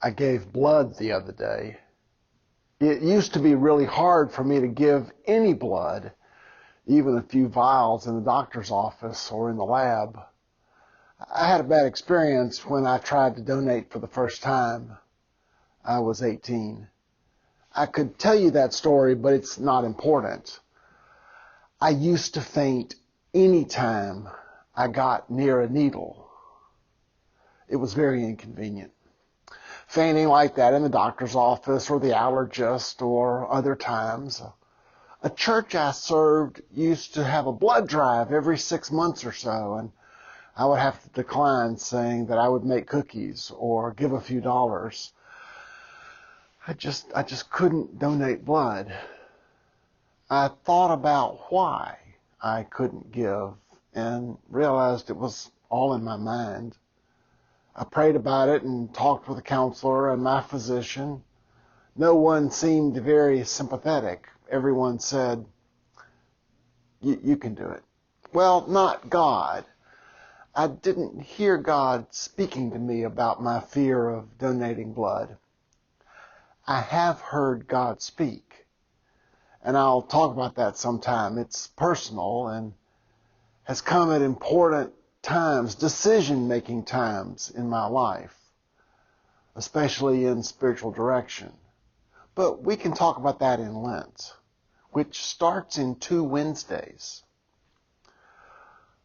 I gave blood the other day. It used to be really hard for me to give any blood, even a few vials in the doctor's office or in the lab. I had a bad experience when I tried to donate for the first time. I was 18. I could tell you that story, but it's not important. I used to faint any time I got near a needle. It was very inconvenient. Fainting like that in the doctor's office or the allergist or other times. A church I served used to have a blood drive every 6 months or so, and I would have to decline, saying that I would make cookies or give a few dollars. I just couldn't donate blood. I thought about why I couldn't give and realized it was all in my mind. I prayed about it and talked with a counselor and my physician. No one seemed very sympathetic. Everyone said, you can do it. Well, not God. I didn't hear God speaking to me about my fear of donating blood. I have heard God speak, and I'll talk about that sometime. It's personal and has come at important times, decision-making times in my life, especially in spiritual direction. But we can talk about that in Lent, which starts in 2 Wednesdays.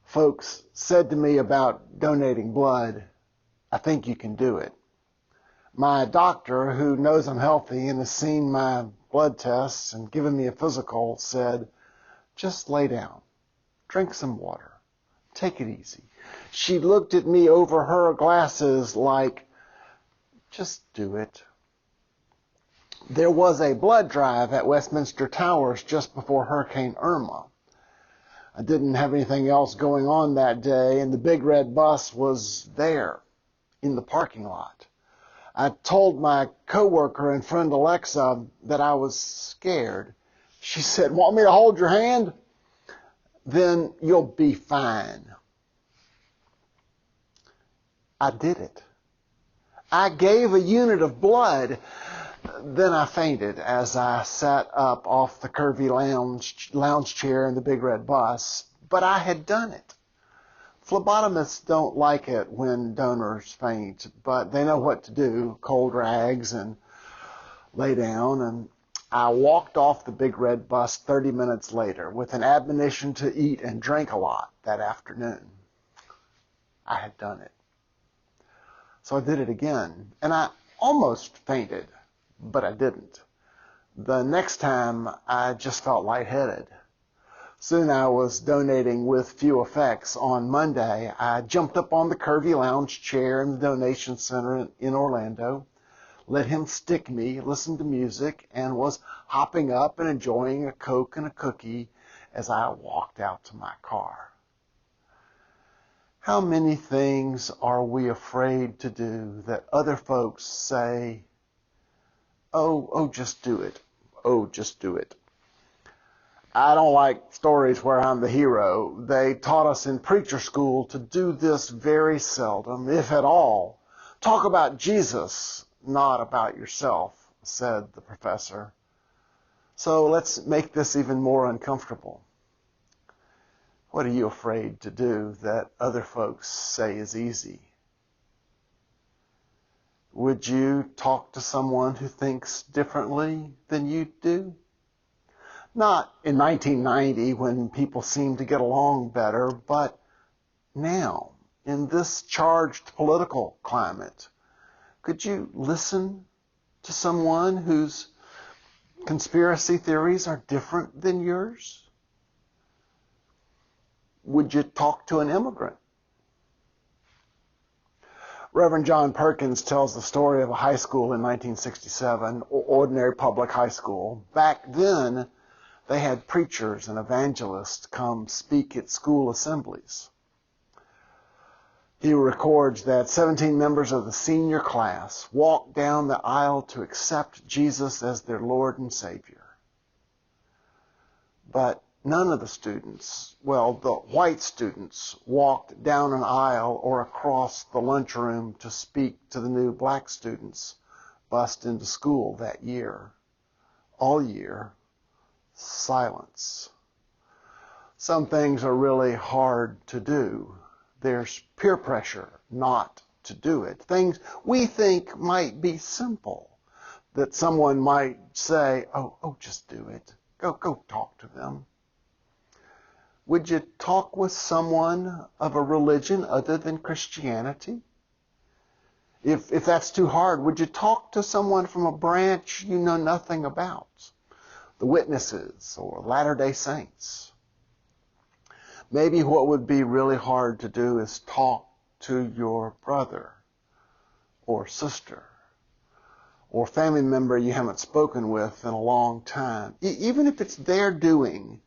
Folks said to me about donating blood, I think you can do it. My doctor, who knows I'm healthy and has seen my blood tests and given me a physical, said, just lay down, drink some water, take it easy. She looked at me over her glasses like, just do it. There was a blood drive at Westminster Towers just before Hurricane Irma. I didn't have anything else going on that day, and the big red bus was there in the parking lot. I told my coworker and friend Alexa that I was scared. She said, want me to hold your hand? Then you'll be fine. I did it. I gave a unit of blood. Then I fainted as I sat up off the curvy lounge chair in the big red bus. But I had done it. Phlebotomists don't like it when donors faint, but they know what to do, cold rags and lay down. And I walked off the big red bus 30 minutes later with an admonition to eat and drink a lot that afternoon. I had done it. So I did it again, and I almost fainted, but I didn't. The next time, I just felt lightheaded. Soon I was donating with few effects. On Monday, I jumped up on the curvy lounge chair in the donation center in Orlando, let him stick me, listened to music, and was hopping up and enjoying a Coke and a cookie as I walked out to my car. How many things are we afraid to do that other folks say, oh, just do it. Oh, just do it. I don't like stories where I'm the hero. They taught us in preacher school to do this very seldom, if at all. Talk about Jesus, not about yourself, said the professor. So let's make this even more uncomfortable. What are you afraid to do that other folks say is easy? Would you talk to someone who thinks differently than you do? Not in 1990 when people seemed to get along better, but now, in this charged political climate, could you listen to someone whose conspiracy theories are different than yours? Would you talk to an immigrant? Reverend John Perkins tells the story of a high school in 1967, ordinary public high school. Back then, they had preachers and evangelists come speak at school assemblies. He records that 17 members of the senior class walked down the aisle to accept Jesus as their Lord and Savior. But none of the students, well, the white students, walked down an aisle or across the lunchroom to speak to the new black students bust into school that year. All year, silence. Some things are really hard to do. There's peer pressure not to do it. Things we think might be simple, that someone might say, oh, just do it. Go talk to them. Would you talk with someone of a religion other than Christianity? If that's too hard, would you talk to someone from a branch you know nothing about? The Witnesses or Latter-day Saints? Maybe what would be really hard to do is talk to your brother or sister or family member you haven't spoken with in a long time. Even if it's their doing,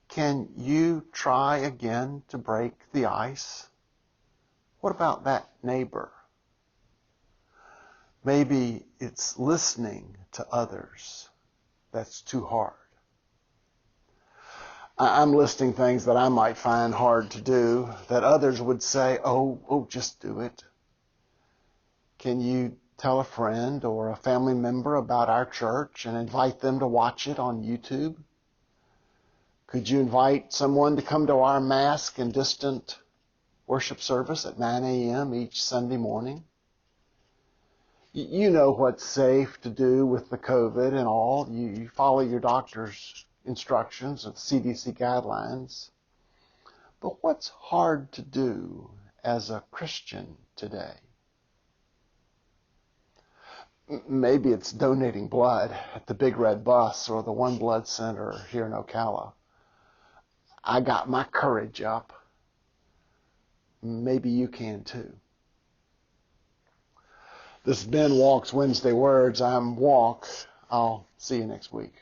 can you try again to break the ice? What about that neighbor? Maybe it's listening to others that's too hard. I'm listing things that I might find hard to do that others would say, oh, just do it. Can you tell a friend or a family member about our church and invite them to watch it on YouTube? Could you invite someone to come to our mask and distant worship service at 9 a.m. each Sunday morning? You know what's safe to do with the COVID and all. You follow your doctor's instructions and CDC guidelines. But what's hard to do as a Christian today? Maybe it's donating blood at the Big Red Bus or the One Blood Center here in Ocala. I got my courage up. Maybe you can too. This has been Walk's Wednesday Words. I'm Walk. I'll see you next week.